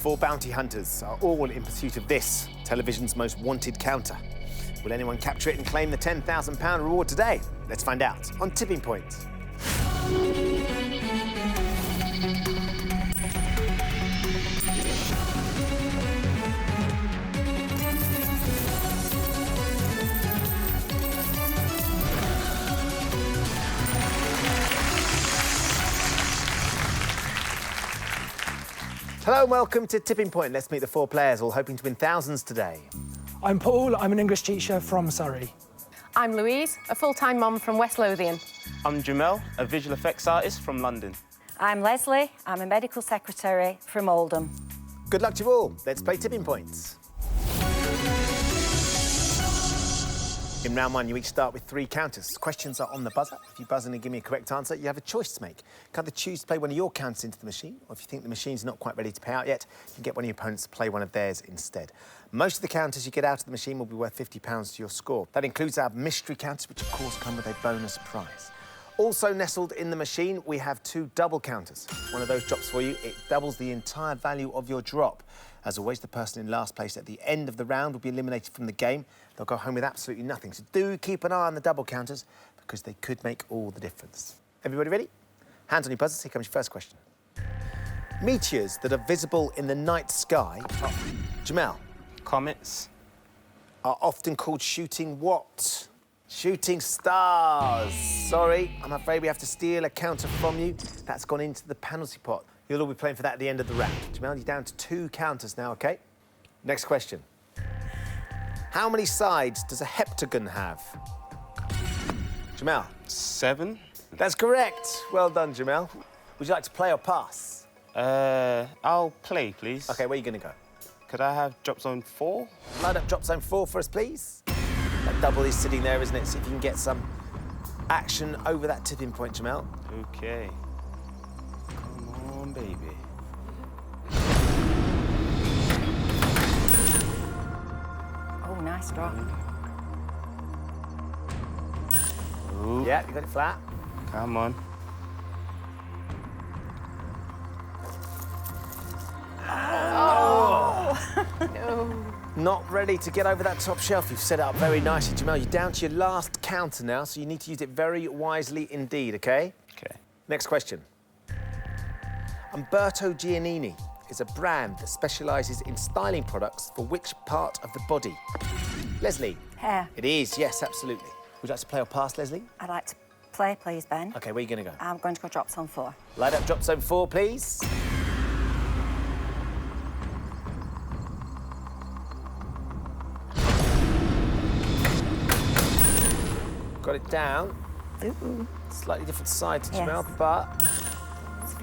4 bounty hunters are all in pursuit of this, television's most wanted counter. Will anyone capture it and claim the £10,000 reward today? Let's find out on Tipping Point. Hello and welcome to Tipping Point. Let's meet the 4 players, all hoping to win thousands today. I'm Paul, I'm an English teacher from Surrey. I'm Louise, a full-time mum from West Lothian. I'm Jamel, a visual effects artist from London. I'm Leslie, I'm a medical secretary from Oldham. Good luck to you all. Let's play Tipping Points. In round 1, you each start with 3 counters. Questions are on the buzzer. If you buzz in and give me a correct answer, you have a choice to make. You can either choose to play one of your counters into the machine, or if you think the machine's not quite ready to pay out yet, you can get one of your opponents to play one of theirs instead. Most of the counters you get out of the machine will be worth £50 to your score. That includes our mystery counters, which of course come with a bonus prize. Also nestled in the machine, we have 2 double counters. One of those drops for you, it doubles the entire value of your drop. As always, the person in last place at the end of the round will be eliminated from the game. They'll go home with absolutely nothing. So do keep an eye on the double counters because they could make all the difference. Everybody ready? Hands on your buzzers. Here comes your first question. Meteors that are visible in the night sky, Jamel, Comets. are often called shooting what? Shooting stars. Sorry, I'm afraid we have to steal a counter from you. That's gone into the penalty pot. You'll all be playing for that at the end of the round. Jamel, you're down to 2 counters now, OK? Next question. How many sides does a heptagon have? Jamel? 7. That's correct. Well done, Jamel. Would you like to play or pass? I'll play, please. OK, where are you going to go? Could I have drop zone 4? Line up drop zone 4 for us, please. That double is sitting there, isn't it? See if you can get some action over that tipping point, Jamel. OK. Come on, baby. Oh, nice drop. Ooh. Yeah, you got it flat. Come on. No. Not ready to get over that top shelf. You've set it up very nicely, Jamel. You're down to your last counter now, so you need to use it very wisely indeed, OK? OK. Next question. Umberto Giannini is a brand that specialises in styling products for which part of the body? Leslie? Hair. It is, yes, absolutely. Would you like to play or pass, Leslie? I'd like to play, please, Ben. OK, where are you going to go? I'm going to go drop zone 4. Light up drop zone 4, please. Got it down. Ooh. Slightly different side to Yes. Jamel, but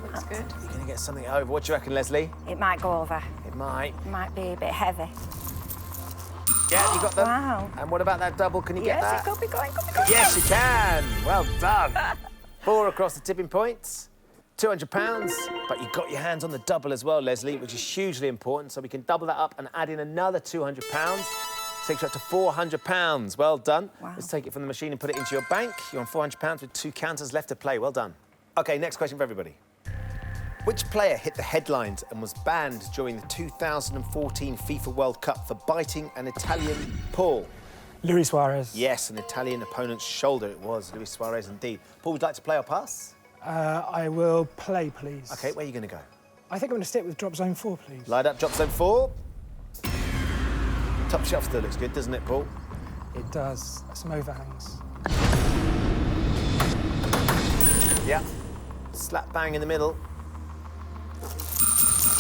Looks good. you're going to get something over. What do you reckon, Leslie? It might go over. It might. It might be a bit heavy. Yeah, you got them. Wow. And what about that double? Can you get Yes, that? it could be going, could be going. Yes, you can. Well done. 4 across the tipping points. £200, but you got your hands on the double as well, Leslie, which is hugely important. So we can double that up and add in another £200. Takes you up to £400. Well done. Wow. Let's take it from the machine and put it into your bank. You're on £400 with 2 counters left to play. Well done. OK, next question for everybody. Which player hit the headlines and was banned during the 2014 FIFA World Cup for biting an Italian Paul? Luis Suarez. Yes, an Italian opponent's shoulder it was. Luis Suarez indeed. Paul, would you like to play or pass? I will play, please. OK, where are you going to go? I think I'm going to stick with drop zone 4, please. Light up drop zone 4. Top shelf still looks good, doesn't it, Paul? It does. Some overhangs. Yeah. Slap bang in the middle.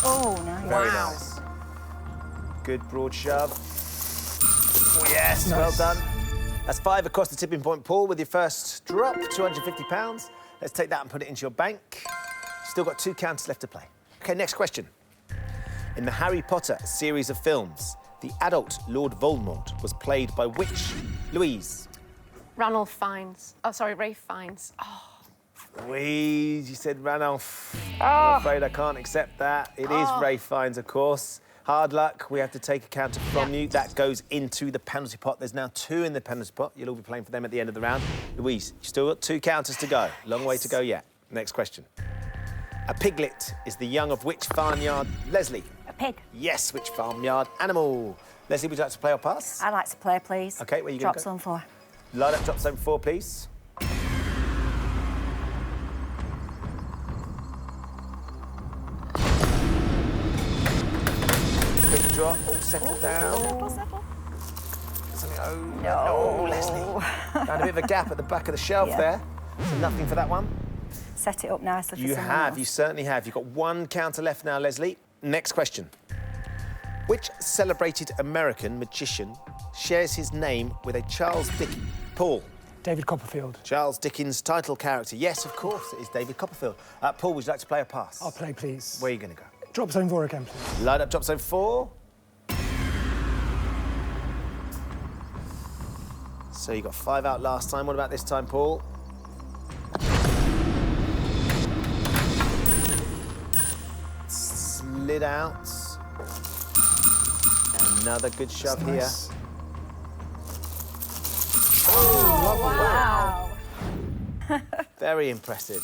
Oh, nice. Very Wow. nice. Good broad shove. Oh, yes, Nice. well done. That's 5 across the tipping point, Paul, with your first drop, £250. Let's take that and put it into your bank. Still got 2 counters left to play. OK, next question. In the Harry Potter series of films, the adult Lord Voldemort was played by which Louise? Ranulph Fiennes. Oh, sorry, Rafe Fiennes. Oh. Louise, you said Ranulph. I'm afraid I can't accept that. It is Rafe Fiennes, of course. Hard luck. We have to take a counter from you. That goes into the penalty pot. There's now 2 in the penalty pot. You'll all be playing for them at the end of the round. Louise, you've still got 2 counters to go. Long way to go yet. Next question. A piglet is the young of which farmyard? Leslie. A pig. Yes, which farmyard animal? Leslie, would you like to play or pass? I'd like to play, please. OK, where are you going Drop to go? zone 4. Line up drop zone 4, please. Big drop, all settled down. Settle. Something, oh, No. Leslie. Found a bit of a gap at the back of the shelf Yeah. there. So nothing for that one. Set it up nicely for You someone have, else. you certainly have. You've got one counter left now, Leslie. Next question. Which celebrated American magician shares his name with a Charles Dickens? Paul. David Copperfield. Charles Dickens' title character. Yes, of course, it is David Copperfield. Paul, would you like to play or pass? I'll play, please. Where are you going to go? Drop zone 4 again, please. Line up drop zone 4. So you got 5 out last time. What about this time, Paul? Slid out. Another good shove here. Nice. Wow. Very impressive.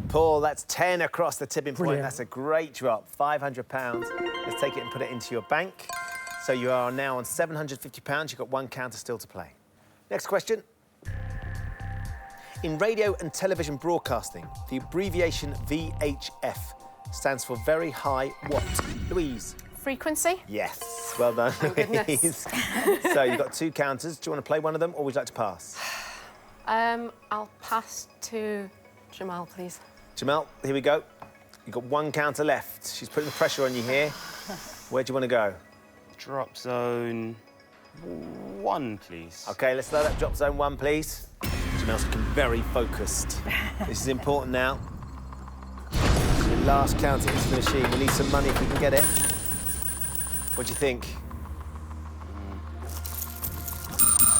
Paul, that's 10 across the tipping point. Brilliant. That's a great drop. £500. Let's take it and put it into your bank. So you are now on £750. You've got one counter still to play. Next question. In radio and television broadcasting, the abbreviation VHF stands for very high what? Louise? Frequency? Yes. Well done, goodness. Louise. So you've got 2 counters. Do you want to play one of them or would you like to pass? I'll pass to Jamal, please. Jamal, here we go. You've got 1 counter left. She's putting the pressure on you here. Where do you want to go? Drop zone 1, please. OK, let's load up drop zone 1, please. Jamal's looking very focused. This is important now. Your last counter into the machine. We need some money if we can get it. What do you think?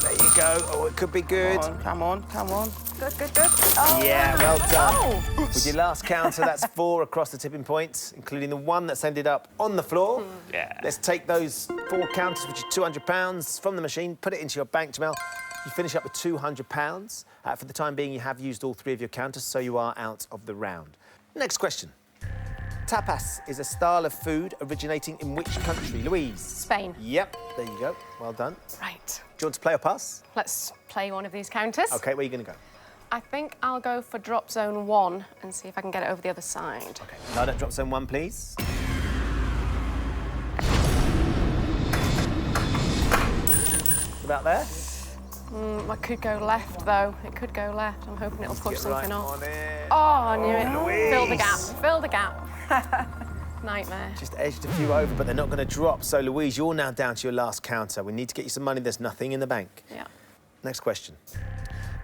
There you go. Oh, it could be good. Come on, come on. Good, good, good. Oh. Yeah, well done. Oh. With your last counter, that's 4 across the tipping points, including the one that's ended up on the floor. Yeah. Let's take those 4 counters, which is £200, from the machine, put it into your bank, Jamal. You finish up with £200. For the time being, you have used all 3 of your counters, so you are out of the round. Next question. Tapas is a style of food originating in which country? Louise? Spain. Yep, there you go. Well done. Right. Do you want to play or pass? Let's play one of these counters. OK, where are you going to go? I think I'll go for drop zone 1 and see if I can get it over the other side. OK, line up drop zone 1, please. About there? I could go left, though. It could go left. I'm hoping it'll push Get something right off. on it. Oh, I knew it. Louise. Fill the gap. Fill the gap. Nightmare. Just edged a few over, but they're not going to drop. So, Louise, you're now down to your last counter. We need to get you some money. There's nothing in the bank. Yeah. Next question.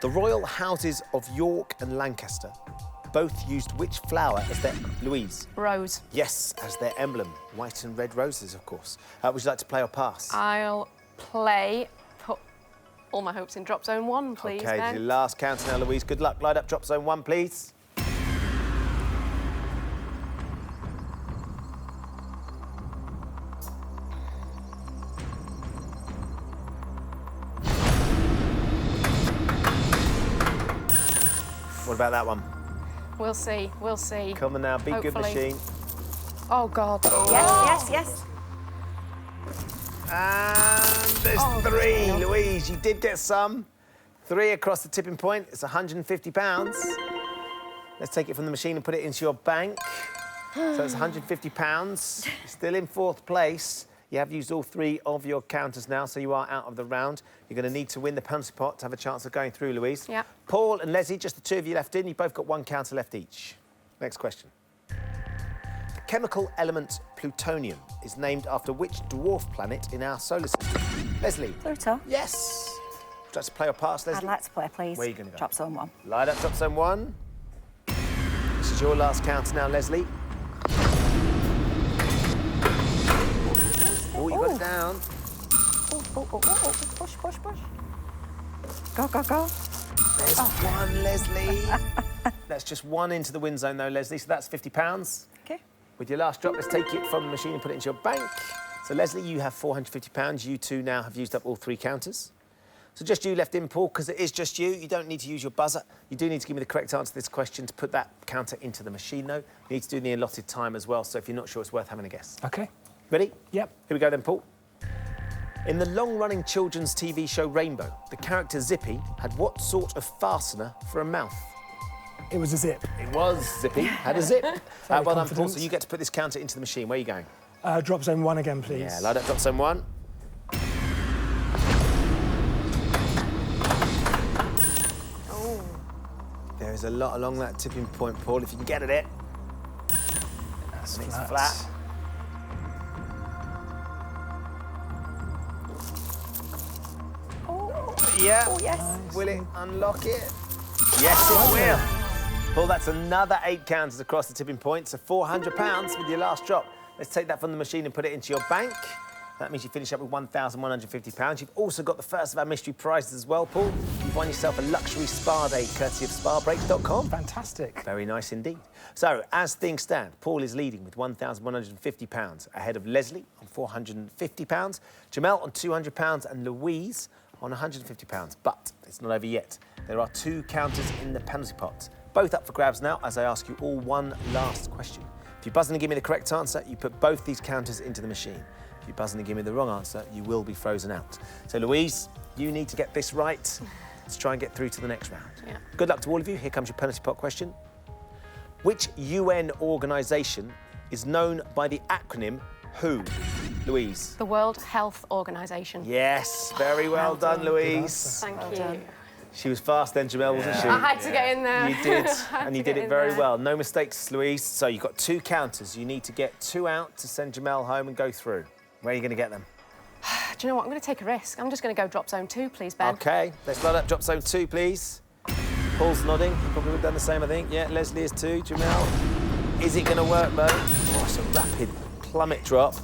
The royal houses of York and Lancaster both used which flower as their... Louise? Rose. Yes, as their emblem. White and red roses, of course. Would you like to play or pass? I'll play. Put all my hopes in drop zone 1, please, OK, then. your last counter now, Louise. Good luck. Light up drop zone 1, please. What about that one? We'll see. We'll see. Come on now, be good Hopefully. machine. Oh, God. Yes, yes, yes. And there's 3. Louise, you did get some. 3 across the tipping point. It's £150. Let's take it from the machine and put it into your bank. So it's £150. You're still in 4th place. You have used all 3 of your counters now, so you are out of the round. You're going to need to win the penalty pot to have a chance of going through, Louise. Yeah. Paul and Leslie, just the 2 of you left in. You've both got 1 counter left each. Next question. The chemical element plutonium is named after which dwarf planet in our solar system? Leslie? Pluto. Yes. Would you like to play or pass, Leslie? I'd like to play, please. Where are you going to go? Drop zone 1. Light up drop zone 1. This is your last counter now, Leslie. Oh, you got it down. Oh. Push, push, push. Go, go, go. There's 1, Leslie. That's just 1 into the win zone, though, Leslie, so that's £50. OK. With your last drop, let's take it from the machine and put it into your bank. So, Leslie, you have £450. You 2 now have used up all 3 counters. So just you left in, Paul, because it is just you. You don't need to use your buzzer. You do need to give me the correct answer to this question to put that counter into the machine, though. You need to do the allotted time as well, so if you're not sure, it's worth having a guess. OK. Ready? Yep. Here we go then, Paul. In the long-running children's TV show Rainbow, the character Zippy had what sort of fastener for a mouth? It was a zip. It was Zippy, had a zip. Well done, Paul. confident. So you get to put this counter into the machine. Where are you going? Drop zone 1 again, please. Yeah, load up drop zone 1. Oh. There is a lot along that tipping point, Paul, if you can get at it. That's And it's flat. flat. Yeah. Oh, yes. Will it unlock it? Yes, it will. Paul, that's another 8 counters across the tipping point, so £400 with your last drop. Let's take that from the machine and put it into your bank. That means you finish up with £1,150. You've also got the first of our mystery prizes as well, Paul. You've won yourself a luxury spa day courtesy of spabreak.com. Fantastic. Very nice indeed. So, as things stand, Paul is leading with £1,150, ahead of Leslie on £450, Jamel on £200 and Louise on £150. But it's not over yet. There are 2 counters in the penalty pot, both up for grabs now as I ask you all one last question. If you buzz in and give me the correct answer, you put both these counters into the machine. If you buzz in and give me the wrong answer, you will be frozen out. So, Louise, you need to get this right. Let's try and get through to the next round. Yeah. Good luck to all of you. Here comes your penalty pot question. Which UN organisation is known by the acronym WHO? Louise. The World Health Organization. Yes, very well done, Louise. Thank Well you. done. She was fast then, Jamel, wasn't she? I had to get in there. You did, I had and to you did get it in very there. well. No mistakes, Louise. So you've got 2 counters. You need to get 2 out to send Jamel home and go through. Where are you going to get them? Do you know what? I'm going to take a risk. I'm just going to go drop zone 2, please, Ben. OK, let's load up drop zone 2, please. Paul's nodding. He probably would have done the same, I think. Yeah, Leslie is too. Jamel. Is it going to work, though? Oh, it's a rapid plummet drop.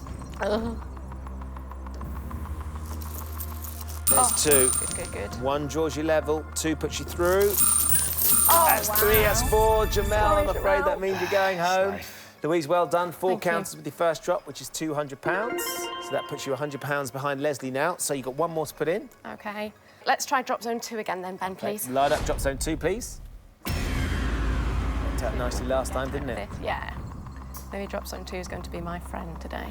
There's 2. Good. 1 draws you level, 2 puts you through. Oh, That's 3, that's 4. Jamel, Sorry, I'm afraid Jamel. that means you're going home. Louise, well done. 4 Thank you. counters with your first drop, which is £200. So that puts you £100 behind Leslie now. So you've got 1 more to put in. OK. Let's try drop zone 2 again then, Ben, please. Load up drop zone 2, please. Worked out nicely last time, didn't it? Yeah. Maybe drop zone 2 is going to be my friend today.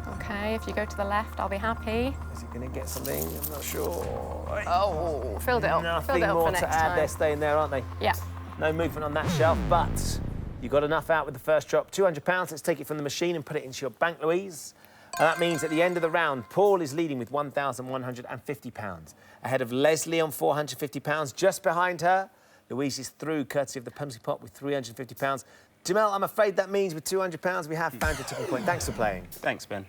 OK, if you go to the left, I'll be happy. Is it going to get something? I'm not sure. Oh, filled it up. Nothing Filled it up more for to next add. time. They're staying there, aren't they? Yeah. No movement on that shelf, but you got enough out with the first drop. £200. Let's take it from the machine and put it into your bank, Louise. And that means at the end of the round, Paul is leading with £1,150, ahead of Leslie on £450. Just behind her, Louise is through, courtesy of the penalty pot with £350. Jamel, I'm afraid that means with £200, we have found your tipping point. Thanks for playing. Thanks, Ben.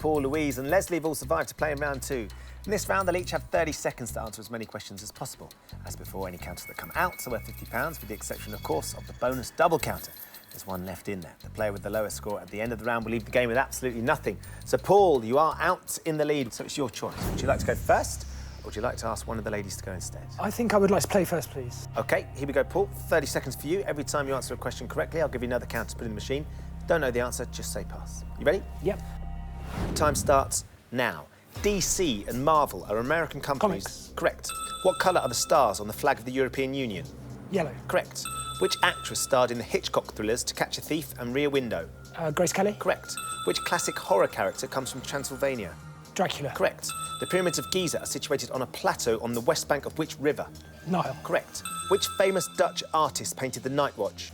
Paul, Louise and Leslie have all survived to play in round 2. In this round, they'll each have 30 seconds to answer as many questions as possible. As before, any counters that come out are worth £50, with the exception, of course, of the bonus double counter. There's 1 left in there. The player with the lowest score at the end of the round will leave the game with absolutely nothing. So, Paul, you are out in the lead, so it's your choice. Would you like to go first, or would you like to ask one of the ladies to go instead? I think I would like to play first, please. OK, here we go, Paul. 30 seconds for you. Every time you answer a question correctly, I'll give you another counter to put in the machine. Don't know the answer, just say pass. You ready? Yep. Time starts now. DC and Marvel are American companies. Comics. Correct. What colour are the stars on the flag of the European Union? Yellow. Correct. Which actress starred in the Hitchcock thrillers To Catch a Thief and Rear Window? Grace Kelly. Correct. Which classic horror character comes from Transylvania? Dracula. Correct. The pyramids of Giza are situated on a plateau on the west bank of which river? Nile. Correct. Which famous Dutch artist painted The Night Watch?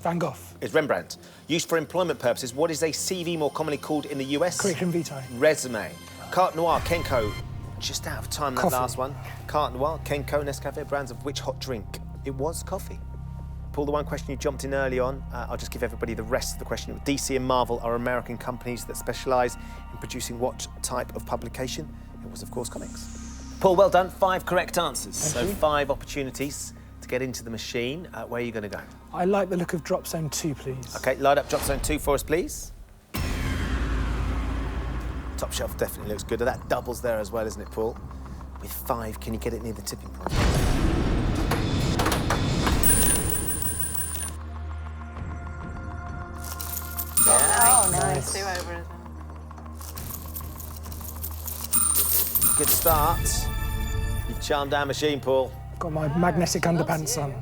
Van Gogh. Is Rembrandt. Used for employment purposes, what is a CV more commonly called in the US? Curriculum vitae. Resume. Carte Noire, Kenko. Just out of time, that Coffee. last one. Carte Noire, Kenko, Nescafe, brands of which hot drink? It was coffee. Paul, the one question you jumped in early on, I'll just give everybody the rest of the question. DC and Marvel are American companies that specialise in producing what type of publication? It was, of course, comics. Paul, well done. 5 correct answers. So you. 5 opportunities to get into the machine. Where are you going to go? I like the look of drop zone 2, please. OK, light up drop zone 2 for us, please. Top shelf definitely looks good. That doubles there as well, isn't it, Paul? With 5, can you get it near the tipping point? Oh, nice. 2 over as well. Good start. You've charmed our machine, Paul. Got my magnetic underpants on.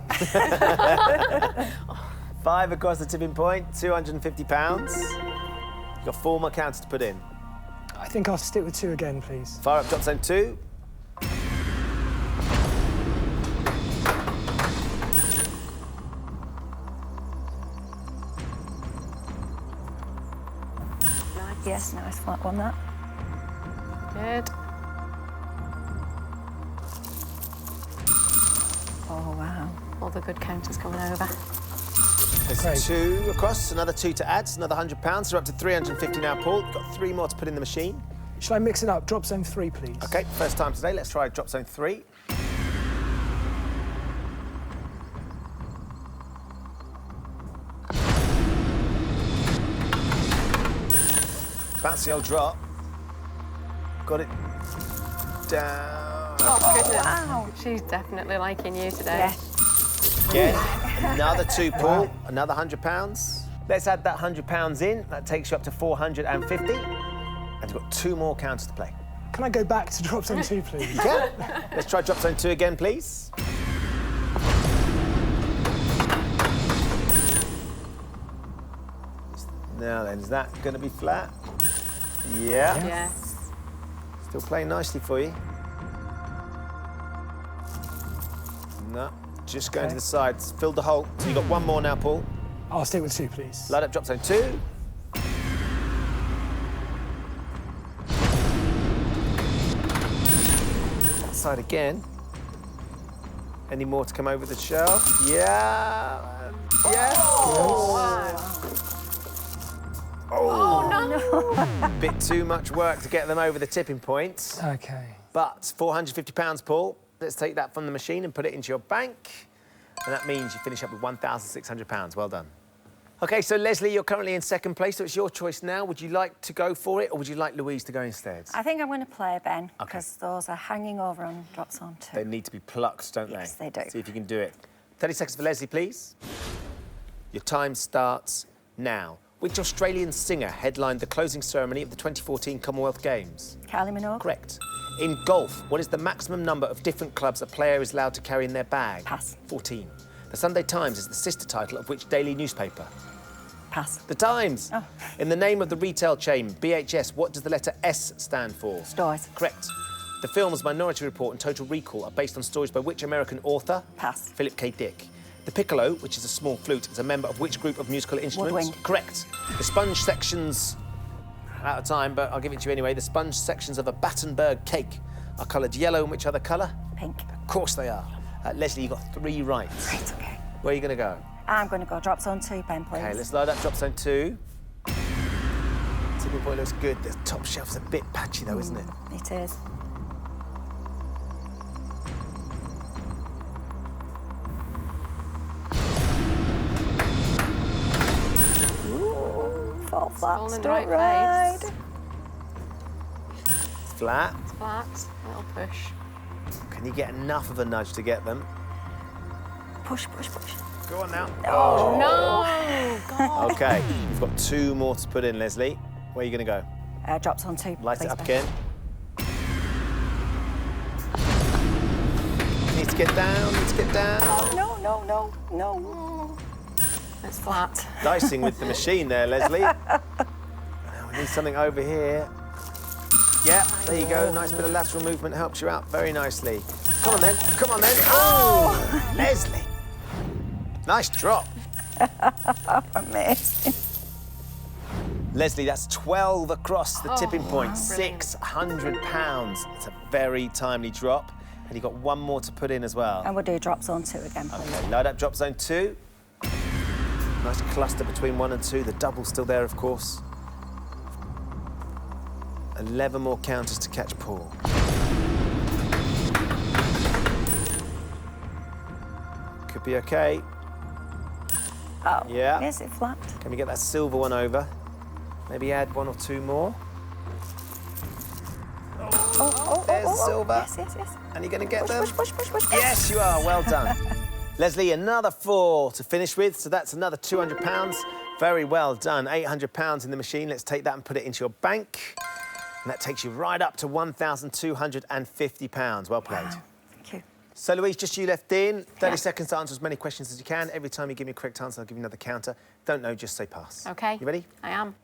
5 across the tipping point, £250. You've got 4 more counters to put in. I think I'll stick with 2 again, please. Fire up drop zone 2. Yes, nice flat one, that. Good. Oh, wow. All the good counters coming over. There's Great. 2 across, another 2 to add, another £100. You're up to 350 now, Paul. You've got 3 more to put in the machine. Shall I mix it up? Drop zone 3, please. OK, first time today. Let's try drop zone 3. Bouncy old drop. Got it down. Oh, goodness. wow. She's definitely liking you today. Yeah. Again, another 2, Paul. Another £100. Let's add that £100 in. That takes you up to 450. And you've got 2 more counters to play. Can I go back to drop zone 2, please? You can. Let's try drop zone 2 again, please. Now then, is that going to be flat? Yeah. Yes. Still playing nicely for you. No, just going Okay. to the sides. Filled the hole. So you've got 1 more now, Paul. I'll stick with 2, please. Light up drop zone 2. That side again. Any more to come over the shelf? Yeah. Yes. Oh, no. Bit too much work to get them over the tipping point. OK. But £450, Paul. Let's take that from the machine and put it into your bank. And that means you finish up with £1,600. Well done. OK, so Leslie, you're currently in second place, so it's your choice now. Would you like to go for it, or would you like Louise to go instead? I think I'm going to play, Ben, because those are hanging over on drop zone 2. They need to be plucked, don't Yes, they? they do. See if you can do it. 30 seconds for Leslie, please. Your time starts now. Which Australian singer headlined the closing ceremony of the 2014 Commonwealth Games? Kylie Minogue? Correct. In golf, what is the maximum number of different clubs a player is allowed to carry in their bag? Pass. 14. The Sunday Times is the sister title of which daily newspaper? Pass. The Times. Oh. In the name of the retail chain, BHS, what does the letter S stand for? Stores. Correct. The films Minority Report and Total Recall are based on stories by which American author? Pass. Philip K. Dick. The piccolo, which is a small flute, is a member of which group of musical instruments? Woodwind. Correct. The sponge sections, out of time, but I'll give it to you anyway. The sponge sections of a Battenberg cake are coloured yellow, and which other colour? Pink. Of course they are. Leslie, you got 3 right. Right, OK. Where are you going to go? I'm going to go drop zone 2, Ben, please. OK, let's load up drop zone 2. Tipping point looks good. The top shelf's a bit patchy though, isn't it? It is. Ooh, fall flat, all in the don't right ride. place. Flat. It's flat. Little push. Can you get enough of a nudge to get them? Push, push, push. Go on now. Oh, no! God. OK, you've got 2 more to put in, Leslie. Where are you going to go? Drop zone 2, Light please, it up Ben. again. Need to get down, need to get down. No, no, no, no. It's flat. Dicing with the machine there, Leslie. Now we need something over here. Yeah, there you go. Nice bit of lateral movement helps you out very nicely. Come on then, come on then. Oh, Leslie. Nice drop. Amazing. Leslie, that's 12 across the tipping point. wow, brilliant. £600. It's a very timely drop. And you've got 1 more to put in as well. And we'll do drop zone 2 again, please. Okay, load up drop zone 2. Nice cluster between 1 and 2. The double's still there, of course. 11 more counters to catch Paul. Could be okay. Oh, Yeah. is it flat? Can we get that silver one over? Maybe add 1 or 2 more. Oh, There's silver. Yes, yes, yes. And you're going to get Push, them? push, push, push, push. Yes, you are. Well done. Leslie, another 4 to finish with, so that's another £200. Very well done. £800 in the machine. Let's take that and put it into your bank. And that takes you right up to £1,250. Well played. Wow. Thank you. So, Louise, just you left in. 30 Yeah. seconds to answer as many questions as you can. Every time you give me a correct answer, I'll give you another counter. Don't know, just say pass. OK. You ready? I am.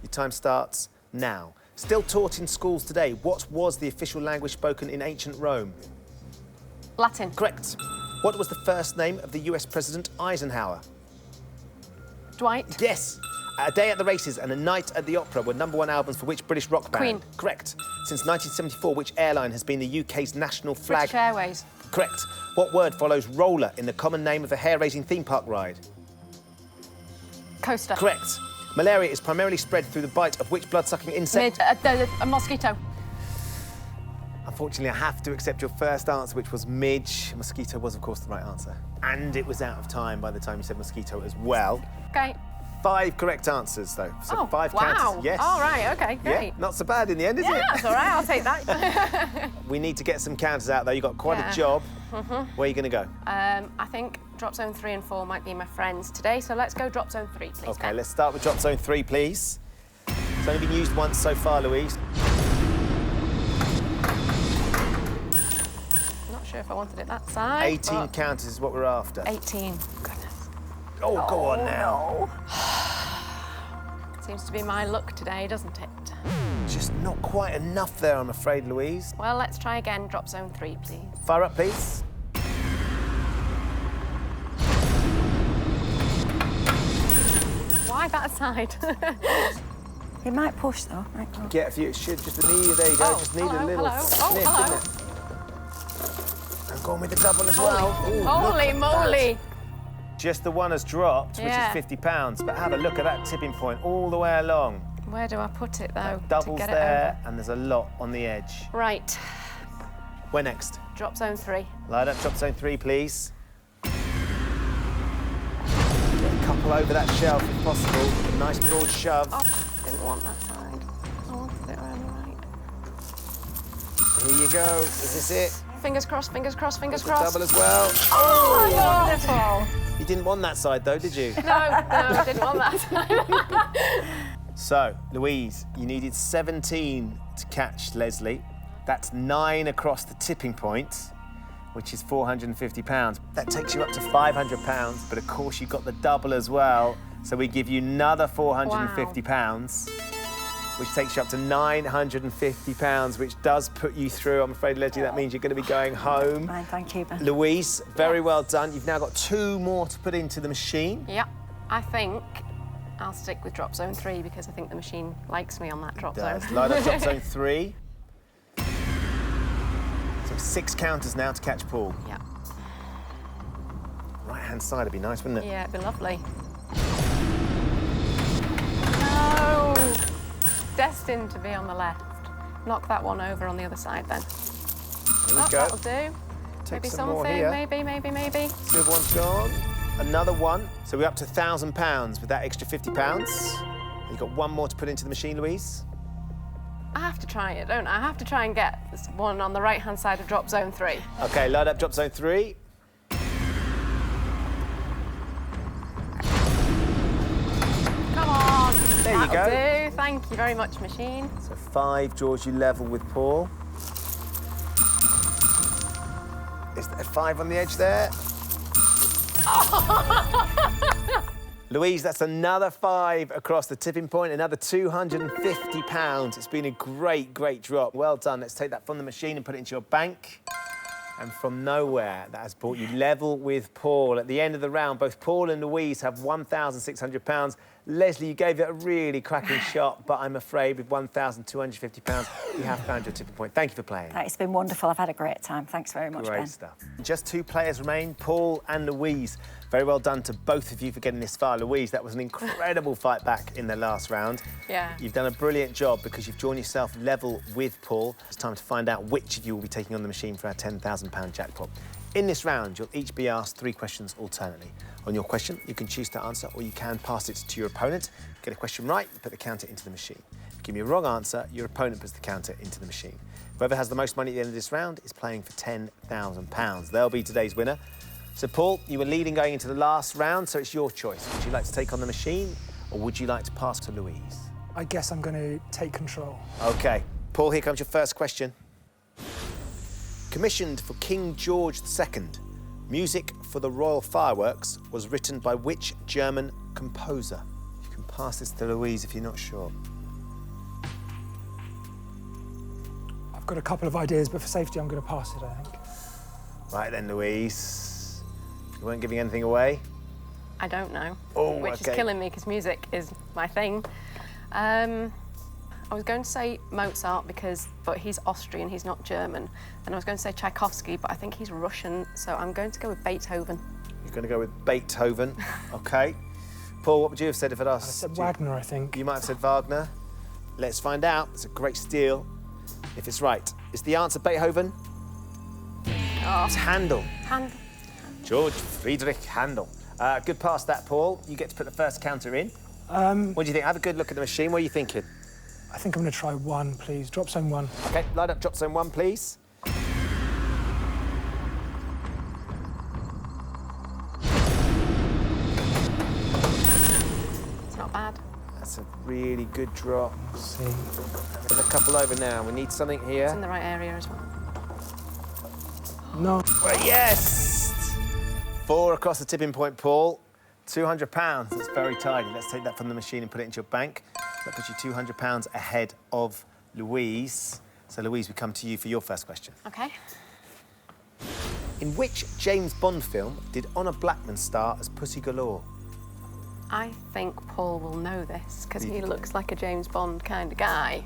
Your time starts now. Still taught in schools today, what was the official language spoken in ancient Rome? Latin. Correct. What was the first name of the US President Eisenhower? Dwight. Yes. A Day at the Races and A Night at the Opera were #1 albums for which British rock band? Queen. Correct. Since 1974, which airline has been the UK's national flag? British Airways. Correct. What word follows roller in the common name of a hair-raising theme park ride? Coaster. Correct. Malaria is primarily spread through the bite of which blood-sucking insect? A mosquito. Unfortunately, I have to accept your first answer, which was midge. Mosquito was, of course, the right answer. And it was out of time by the time you said mosquito as well. OK. 5 correct answers, though. So Oh, 5 wow. counters. Yes. All right, OK, Yeah, great. not so bad in the end, is Yeah, it? that's all right, I'll take that. We need to get some counters out, though. You've got quite Yeah. a job. Where are you going to go? I think drop zone 3 and 4 might be my friends today, so let's go drop zone 3, please. OK, Ben. let's start with drop zone 3, please. It's only been used once so far, Louise. Not sure if I wanted it that side. 18 but counters is what we're after. 18. Goodness. Oh, go on now. Seems to be my luck today, doesn't it? Just not quite enough there, I'm afraid, Louise. Well, let's try again. Drop zone 3, please. Fire up, please. Why that side? It might push, though. Right, go. Get a few. It should just need. There you go. Oh, just need a hello, little hello. snip, Oh, didn't it? And going with the double as well. Ooh, look Holy at moly! that. Just the one has dropped, Yeah. which is £50. But have a look at that tipping point all the way along. Where do I put it, though, Doubles to get there, and there's a lot on the edge. it over? Right. Where next? Drop zone 3. Light up drop zone 3, please. Get a couple over that shelf if possible. A nice broad shove. Oh, didn't want that side. I wanted it around the right. Here you go. Is this it? Fingers crossed, fingers crossed, fingers The crossed. double as well. Oh, Wonderful. You didn't want that side though, did you? No, I didn't want that side. So, Louise, you needed 17 to catch Leslie. That's 9 across the tipping point, which is £450. That takes you up to £500, but of course you got the double as well. So we give you another £450, which takes you up to £950, which does put you through. I'm afraid, Leslie, that means you're going to be going home. Fine, thank you, Ben. Louise, very well done. You've now got 2 more to put into the machine. Yep, I think I'll stick with drop zone 3 because I think the machine likes me on that drop zone. Does. Light up drop zone 3. So 6 counters now to catch Paul. Yeah. Right-hand side would be nice, wouldn't it? Yeah, it'd be lovely. No! Destined to be on the left. Knock that one over on the other side then. Here we Oh, go. that'll do. Take Maybe some more something, here. maybe. The other one's gone. Another one. So we're up to £1,000 with that extra £50. You've got 1 more to put into the machine, Louise. I have to try it, don't I? I have to try and get this one on the right-hand side of drop zone 3. OK, light up drop zone 3. Come on. There you That'll go. do. Thank you very much, machine. So 5 draws you level with Paul. Is there 5 on the edge there? Louise, that's another 5 across the tipping point, another £250. It's been a great, great drop. Well done. Let's take that from the machine and put it into your bank. And from nowhere, that has brought you level with Paul. At the end of the round, both Paul and Louise have £1,600. Leslie, you gave it a really cracking shot, but I'm afraid with £1,250, you have found your tipping point. Thank you for playing. It's been wonderful. I've had a great time. Thanks very much, Ben. Great stuff. Just 2 players remain, Paul and Louise. Very well done to both of you for getting this far. Louise, that was an incredible fight back in the last round. Yeah. You've done a brilliant job because you've drawn yourself level with Paul. It's time to find out which of you will be taking on the machine for our £10,000 jackpot. In this round, you'll each be asked 3 questions alternately. On your question, you can choose to answer or you can pass it to your opponent. Get a question right, you put the counter into the machine. Give me a wrong answer, your opponent puts the counter into the machine. Whoever has the most money at the end of this round is playing for £10,000. They'll be today's winner. So, Paul, you were leading going into the last round, so it's your choice. Would you like to take on the machine, or would you like to pass to Louise? I guess I'm going to take control. OK. Paul, here comes your first question. Commissioned for King George II, music for the royal fireworks was written by which German composer? You can pass this to Louise if you're not sure. I've got a couple of ideas, but for safety, I'm going to pass it, I think. Right then, Louise. You weren't giving anything away? I don't know. Oh, which okay. is killing me because music is my thing. I was going to say Mozart but he's Austrian, he's not German. And I was going to say Tchaikovsky, but I think he's Russian, so I'm going to go with Beethoven. You're going to go with Beethoven. OK. Paul, what would you have said if I'd asked? I said Wagner, I think. You might have said Wagner. Let's find out. It's a great steal. If it's right. Is the answer Beethoven? Oh. It's Handel. Handel. George Friedrich Handel. Good pass that, Paul. You get to put the first counter in. What do you think? Have a good look at the machine. What are you thinking? I think I'm going to try 1, please. Drop zone 1. OK, line up drop zone 1, please. It's not bad. That's a really good drop. Let's see. There's a couple over now. We need something It's here. in the right area as well. No. Well, yes! 4 across the tipping point, Paul. £200. That's very tidy. Let's take that from the machine and put it into your bank. That puts you £200 ahead of Louise. So, Louise, we come to you for your first question. OK. In which James Bond film did Honor Blackman star as Pussy Galore? I think Paul will know this because he You- looks like a James Bond kind of guy.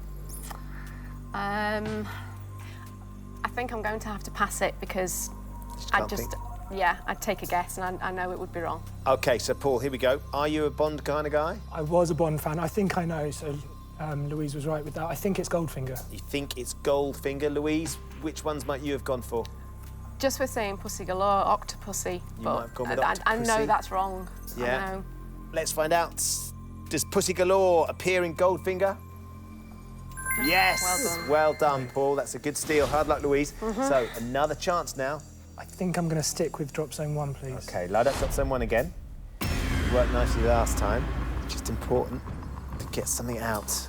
I think I'm going to have to pass it because can't think. I'd take a guess and I know it would be wrong. OK, so, Paul, here we go. Are you a Bond kind of guy? I was a Bond fan. I think I know, so Louise was right with that. I think it's Goldfinger. You think it's Goldfinger, Louise? Which ones might you have gone for? Just for saying Pussy Galore, Octopussy. You but might have gone with I Octopussy. know that's wrong. Yeah. I know. Let's find out. Does Pussy Galore appear in Goldfinger? Yes! Well done. Well done, Paul. That's a good steal. Hard luck, Louise. So, another chance now. I think I'm going to stick with drop zone 1, please. OK, load up drop zone 1 again. You worked nicely last time. Just important to get something out.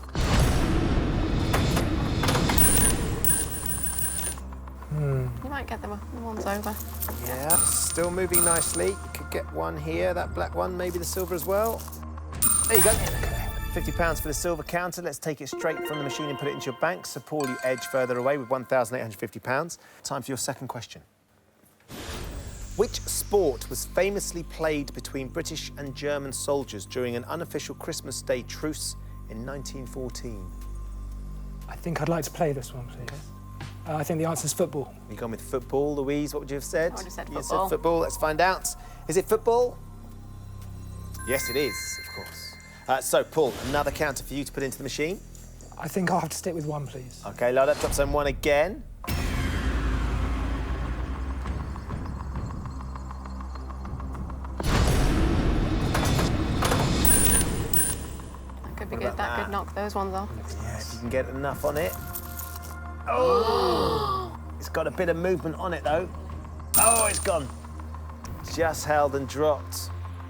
You might get the ones over. Yeah, still moving nicely. You could get one here, that black one, maybe the silver as well. There you go. £50 for the silver counter. Let's take it straight from the machine and put it into your bank. So, Paul, you edge further away with £1,850. Time for your second question. Which sport was famously played between British and German soldiers during an unofficial Christmas Day truce in 1914? I think I'd like to play this one, please. I think the answer's football. You've gone with football, Louise. What would you have said? I would have said You football. said football. Let's find out. Is it football? Yes, it is, of course. So, Paul, another counter for you to put into the machine. I think I'll have to stick with 1, please. OK, load up drop zone 1 again. That could be What good. about That that? could knock those ones off. Yeah, if you can get enough on it. Oh! It's got a bit of movement on it, though. Oh, it's gone. Just held and dropped.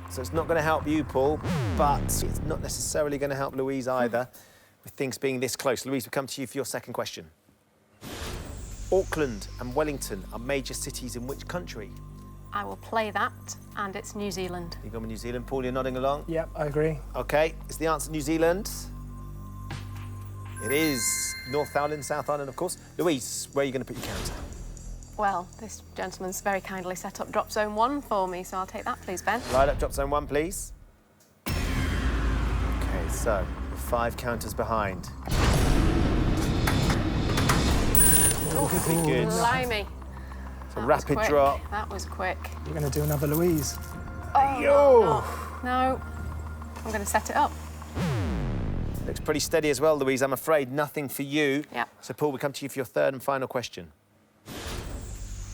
So it's not going to help you, Paul, but it's not necessarily going to help Louise either, with things being this close. Louise, we come to you for your second question. Auckland and Wellington are major cities in which country? I will play that, and it's New Zealand. You go with New Zealand. Paul, you're nodding along. Yep, I agree. OK, is the answer New Zealand? It is. North Island, South Island, of course. Louise, where are you going to put your counter? Well, this gentleman's very kindly set up drop zone 1 for me, so I'll take that, please, Ben. Right up drop zone 1, please. OK, so 5 counters behind. Pretty good. Blimey. It's a That was rapid quick. drop. That was quick. You're going to do another Louise. Yo! No, I'm going to set it up. Looks pretty steady as well, Louise. I'm afraid nothing for you. Yep. So, Paul, we come to you for your third and final question.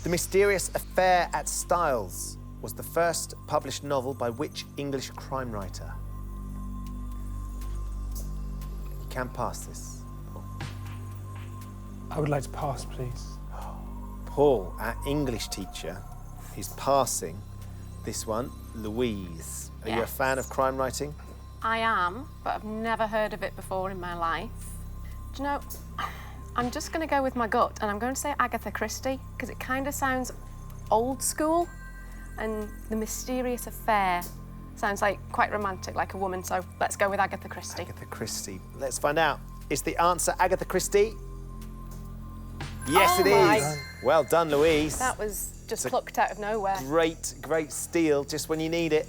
The Mysterious Affair at Styles was the first published novel by which English crime writer? You can pass this. I would like to pass, please. Paul, our English teacher, who's passing this one, Louise. Are you a Yes. fan of crime writing? I am, but I've never heard of it before in my life. Do you know, I'm just going to go with my gut, and I'm going to say Agatha Christie, because it kind of sounds old school, and The Mysterious Affair sounds like quite romantic, like a woman, so let's go with Agatha Christie. Agatha Christie. Let's find out. Is the answer Agatha Christie? Yes, it my- is. Well done, Louise. That was just It's a plucked out of nowhere. Great steal, just when you need it.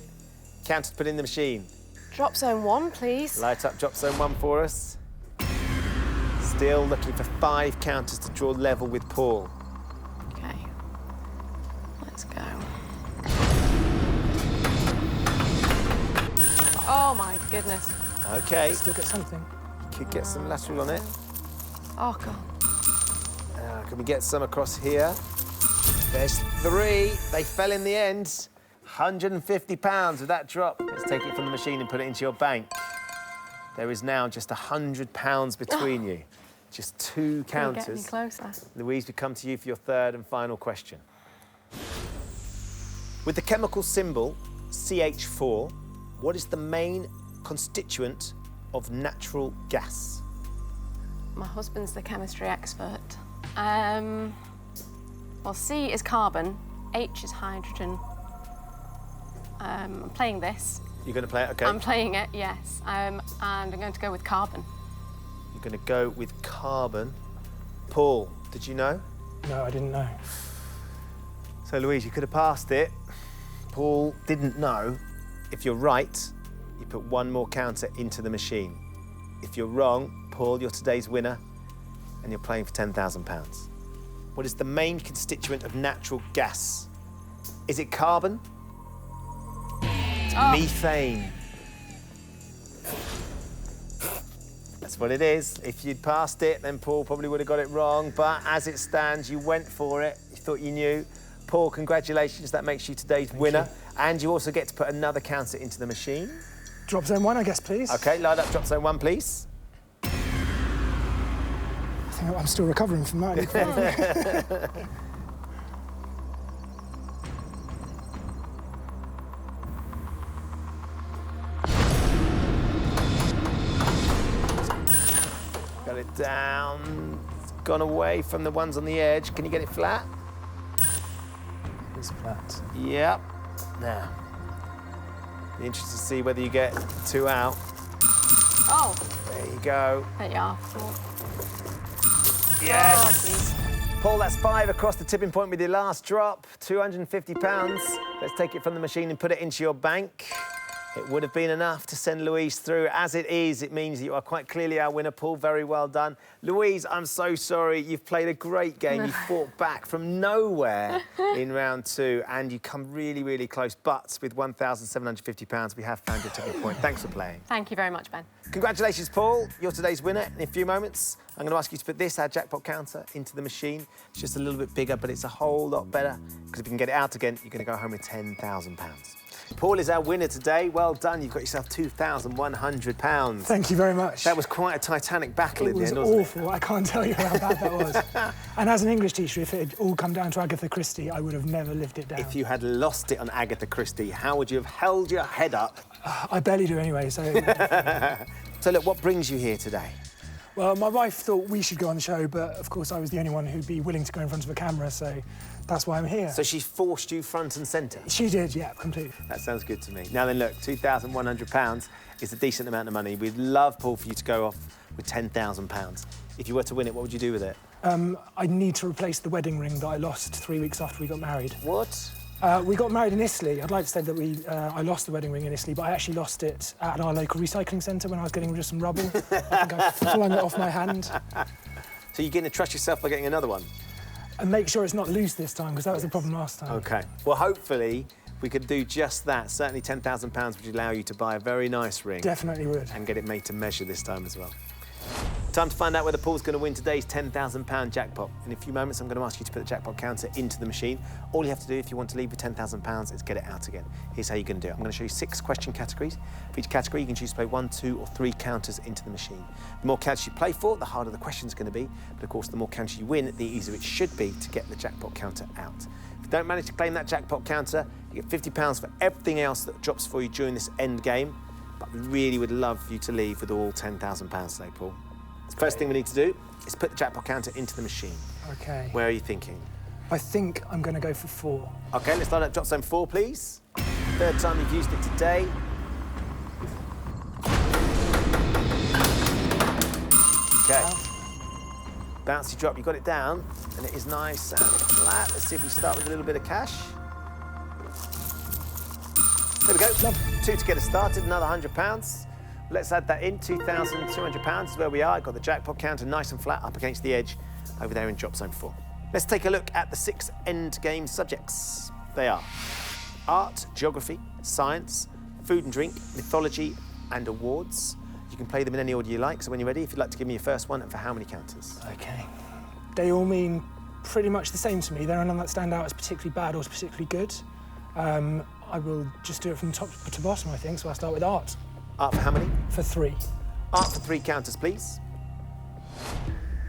Counters put in the machine. Drop zone 1, please. Light up drop zone 1 for us. Still looking for 5 counters to draw level with Paul. Okay. Let's go. Oh my goodness. Okay, Still get something. could get some lateral on it. Oh god. Can we get some across here? There's 3. They fell in the end. £150 with that drop. Let's take it from the machine and put it into your bank. There is now just £100 between you. Just 2 Can you get any counters. closer? Louise, we come to you for your 3rd and final question. With the chemical symbol CH4, what is the main constituent of natural gas? My husband's the chemistry expert. Well, C is carbon, H is hydrogen. I'm playing this. You're going to play it? OK. I'm playing it, yes. And I'm going to go with carbon. You're going to go with carbon. Paul, did you know? No, I didn't know. So, Louise, you could have passed it. Paul didn't know. If you're right, you put 1 more counter into the machine. If you're wrong, Paul, you're today's winner, and you're playing for £10,000. What is the main constituent of natural gas? Is it carbon? It's methane. That's what it is. If you'd passed it, then Paul probably would have got it wrong. But as it stands, you went for it. You thought you knew. Paul, congratulations. That makes you today's winner. And you also get to put another counter into the machine. Drop zone 1, I guess, please. OK, light up drop zone 1, please. I think I'm still recovering from that. Got it down. It's gone away from the ones on the edge. Can you get it flat? It's flat. Yep. Now, be interested to see whether you get 2 out. Oh, There you go. there you are. Yes. Oh, please. Paul, that's 5 across the tipping point with your last drop. £250. Let's take it from the machine and put it into your bank. It would have been enough to send Louise through. As it is, it means that you are quite clearly our winner. Paul, very well done. Louise, I'm so sorry. You've played a great game. You fought back from nowhere in round 2, and you come really, really close. But with £1,750, we have found your tipping point. Thanks for playing. Thank you very much, Ben. Congratulations, Paul. You're today's winner. In a few moments, I'm going to ask you to put this, our jackpot counter, into the machine. It's just a little bit bigger, but it's a whole lot better, because if you can get it out again, you're going to go home with £10,000. Paul is our winner today. Well done. You've got yourself £2,100. Thank you very much. That was quite a titanic battle in the It was end, wasn't awful. I can't tell you how bad that was. And as an English teacher, if it had all come down to Agatha Christie, I would have never lived it down. it? If you had lost it on Agatha Christie, how would you have held your head up? I barely do anyway, so... So, look, what brings you here today? Well, my wife thought we should go on the show, but of course I was the only one who'd be willing to go in front of a camera, so that's why I'm here. So she forced you front and centre? She did, yeah, completely. That sounds good to me. Now then, look, £2,100 is a decent amount of money. We'd love, Paul, for you to go off with £10,000. If you were to win it, what would you do with it? I need to replace the wedding ring that I lost 3 weeks after we got married. What? We got married in Italy. I'd like to say that I lost the wedding ring in Italy, but I actually lost it at our local recycling centre when I was getting rid of some rubble. I think I flung it off my hand. So you're going to trust yourself by getting another one? And make sure it's not loose this time, because that was the problem last time. OK. Well, hopefully we could do just that. Certainly £10,000 would allow you to buy a very nice ring. Definitely would. And get it made to measure this time as well. Time to find out whether Paul's going to win today's £10,000 jackpot. In a few moments, I'm going to ask you to put the jackpot counter into the machine. All you have to do if you want to leave with £10,000 is get it out again. Here's how you're going to do it. I'm going to show you 6 question categories. For each category, you can choose to play 1, 2, or 3 counters into the machine. The more counters you play for, the harder the question's going to be. But of course, the more counters you win, the easier it should be to get the jackpot counter out. If you don't manage to claim that jackpot counter, you get £50 for everything else that drops for you during this end game. But we really would love you to leave with all £10,000 today, Paul. The first thing we need to do is put the jackpot counter into the machine. Okay. Where are you thinking? I think I'm going to go for 4. OK, let's line up drop zone 4, please. Third time you've used it today. OK. Bouncy drop, you got it down, and it is nice and flat. Let's see if we start with a little bit of cash. There we go. 2 to get us started, another £100. Let's add that in, £2,200 is where we are. Got the jackpot counter nice and flat up against the edge over there in drop zone 4. Let's take a look at the 6 end game subjects. They are art, geography, science, food and drink, mythology and awards. You can play them in any order you like, so when you're ready, if you'd like to give me your first one, and for how many counters? Okay. They all mean pretty much the same to me. There are none that stand out as particularly bad or particularly good. I will just do it from top to bottom, I think, so I'll start with art. Art for how many? For 3. Art for 3 counters, please.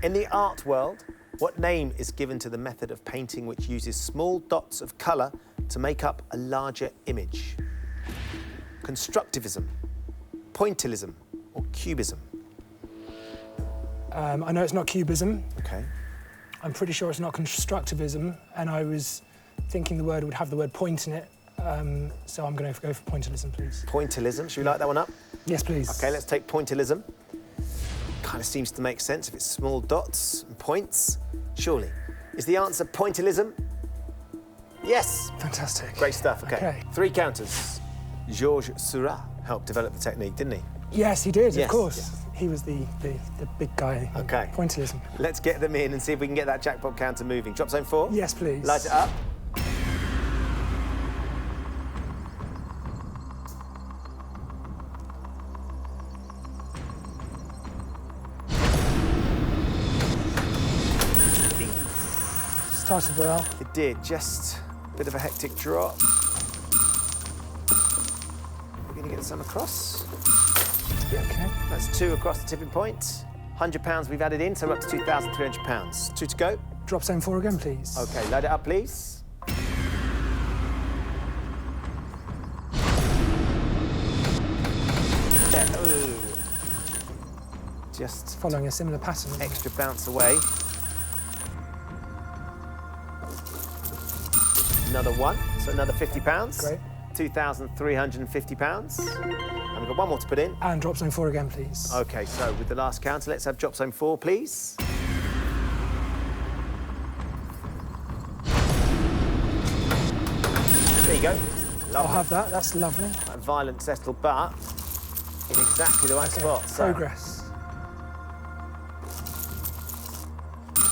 In the art world, what name is given to the method of painting which uses small dots of colour to make up a larger image? Constructivism, pointillism, or cubism? I know it's not cubism. OK. I'm pretty sure it's not constructivism, and I was thinking the word would have the word point in it, so I'm going to go for pointillism, please. Pointillism, should we light that one up? Yes, please. OK, let's take pointillism. Kind of seems to make sense if it's small dots and points. Surely. Is the answer pointillism? Yes. Fantastic. Great stuff, OK. Okay. 3 counters. Georges Seurat helped develop the technique, didn't he? Yes, he did, Yes, of course. yes. He was the big guy in OK. pointillism. Let's get them in and see if we can get that jackpot counter moving. Drop zone 4? Yes, please. Light it up. Started well. It did, just a bit of a hectic drop. We're going to get some across. Yeah, Okay. that's 2 across the tipping point. £100 we've added in, so we're up to £2,300. 2 to go. Drop zone 4 again, please. OK, load it up, please. There. Ooh. Just Following a similar pattern. extra bounce away. Another 1, so another £50. Great. £2,350. And we've got 1 more to put in. And drop zone 4 again, please. OK, so with the last counter, let's have drop zone 4, please. There you go. I'll Lovely. have that. That's lovely. A violent settle, but in exactly the right spot. So- Progress.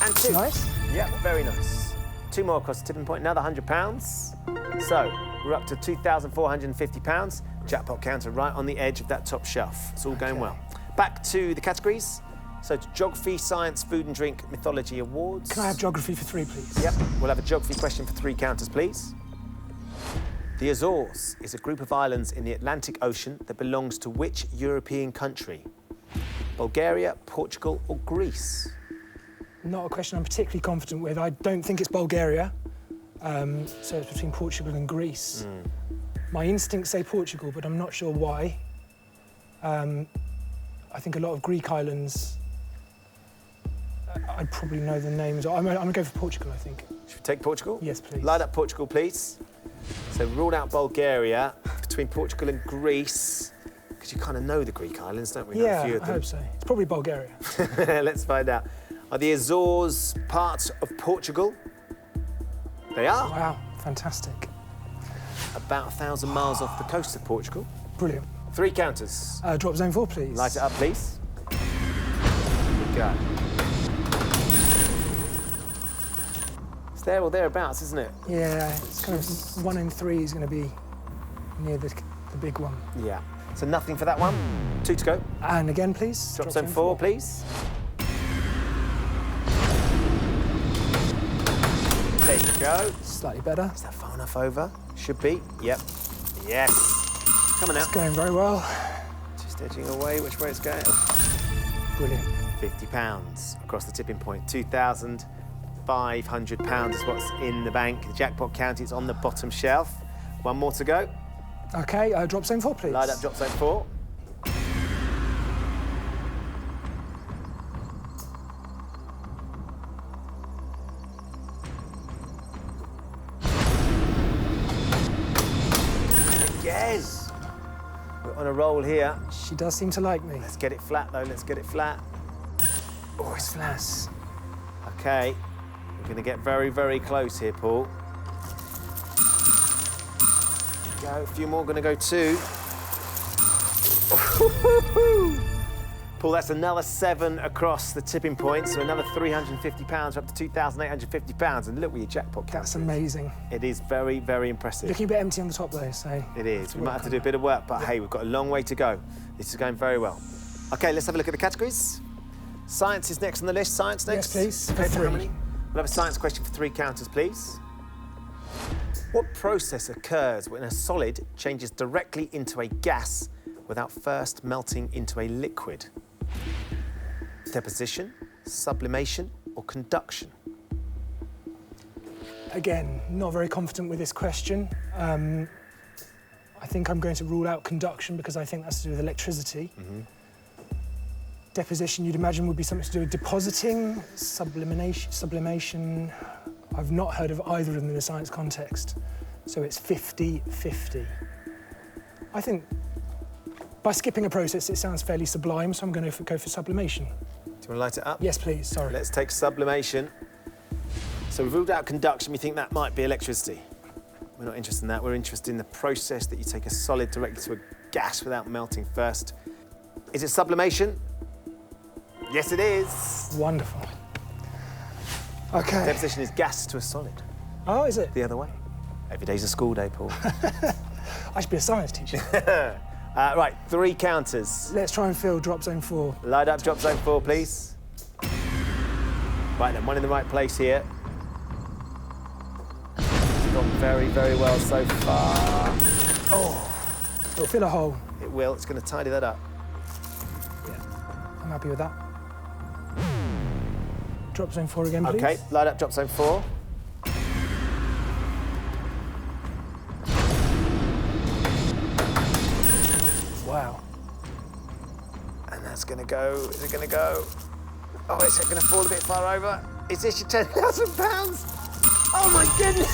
And 2. Nice. Yep, very nice. 2 more across the tipping point, another £100. So we're up to £2,450. Jackpot counter right on the edge of that top shelf. It's all going well. Back to the categories. So to geography, science, food and drink, mythology, awards. Can I have geography for 3, please? Yep, we'll have a geography question for 3 counters, please. The Azores is a group of islands in the Atlantic Ocean that belongs to which European country? Bulgaria, Portugal or Greece? Not a question I'm particularly confident with. I don't think it's Bulgaria. So it's between Portugal and Greece. My instincts say Portugal, but I'm not sure why. I think a lot of Greek islands, I'd probably know the names. I'm going to go for Portugal, I think. Should we take Portugal? Yes, please. Light up Portugal, please. So ruled out Bulgaria, between Portugal and Greece, because you kind of know the Greek islands, don't we? Know Yeah, a few of I them. hope so. It's probably Bulgaria. Let's find out. Are the Azores part of Portugal? They are. Wow, fantastic. About 1,000 miles off the coast of Portugal. Brilliant. 3 counters. Drop zone 4, please. Light it up, please. Here we go. It's there or thereabouts, isn't it? Yeah, it's kind of 1 in 3 is going to be near the big one. Yeah. So nothing for that one. 2 to go. And again, please. Drop zone 4, please. Go. Slightly better. Is that far enough over? Should be. Yep. Yes. Coming out. It's going very well. Just edging away. Which way it's going? Brilliant. £50 across the tipping point. £2,500 is what's in the bank. The jackpot count is on the bottom shelf. One more to go. OK, drop zone 4, please. Light up drop zone 4. Again. We're on a roll here. She does seem to like me. Let's get it flat, though. Let's get it flat. Oh, it's flat. Yes. OK. We're going to get very, very close here, Paul. Go. A few more. Going to go 2. Paul, that's another 7 across the tipping point, so another £350. We're up to £2,850. And look where your jackpot counts. That's amazing. It is very, very impressive. Looking a bit empty on the top, though, so... It is. We might have to do a bit of work, but hey, we've got a long way to go. This is going very well. OK, let's have a look at the categories. Science is next on the list. Science next. Yes, please. Okay, For how 3. many? We'll have a science question for 3 counters, please. What process occurs when a solid changes directly into a gas without first melting into a liquid? Deposition, sublimation, or conduction? Again, not very confident with this question. I think I'm going to rule out conduction because I think that's to do with electricity. Deposition, you'd imagine, would be something to do with depositing. Sublimation, I've not heard of either of them in a science context. So it's 50-50. I think by skipping a process, it sounds fairly sublime, so I'm going to go for sublimation. Do you want to light it up? Yes, please, sorry. Let's take sublimation. So we've ruled out conduction. We think that might be electricity. We're not interested in that. We're interested in the process that you take a solid directly to a gas without melting first. Is it sublimation? Yes, it is. Wonderful. OK. Deposition is gas to a solid. Oh, is it? The other way. Every day's a school day, Paul. I should be a science teacher. Right, 3 counters. Let's try and fill drop zone 4. Light up drop zone 4, please. Right then, one in the right place here. It's gone very, very well so far. Oh, it'll fill a hole. It will. It's going to tidy that up. Yeah, I'm happy with that. Drop zone 4 again, please. OK, light up drop zone 4. Wow. And that's going to go. Is it going to go? Oh, is it going to fall a bit far over? Is this your £10,000? Oh, my goodness!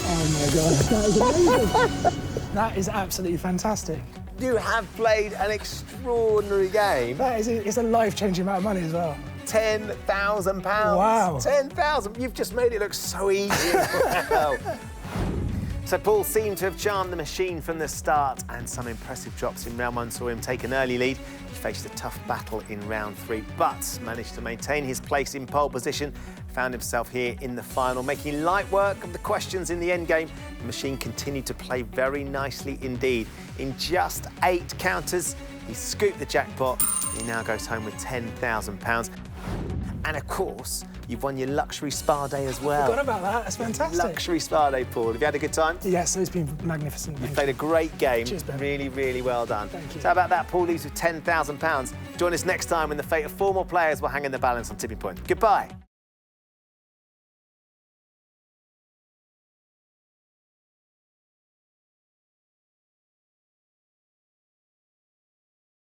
Oh, my God, that is amazing. That is absolutely fantastic. You have played an extraordinary game. That is it's a life-changing amount of money as well. £10,000. Wow. 10,000. You've just made it look so easy as well. So Paul seemed to have charmed the machine from the start, and some impressive drops in round 1 saw him take an early lead. He faced a tough battle in round 3, but managed to maintain his place in pole position. Found himself here in the final, making light work of the questions in the end game. The machine continued to play very nicely indeed. In just 8 counters, he scooped the jackpot. He now goes home with £10,000. And of course, you've won your luxury spa day as well. Forgot about that. That's fantastic. Luxury spa day, Paul. Have you had a good time? Yes, it's been magnificent. You played a great game. Cheers, Ben. Really, really well done. Thank you. So how about that? Paul leaves with £10,000. Join us next time when the fate of 4 more players will hang in the balance on Tipping Point. Goodbye.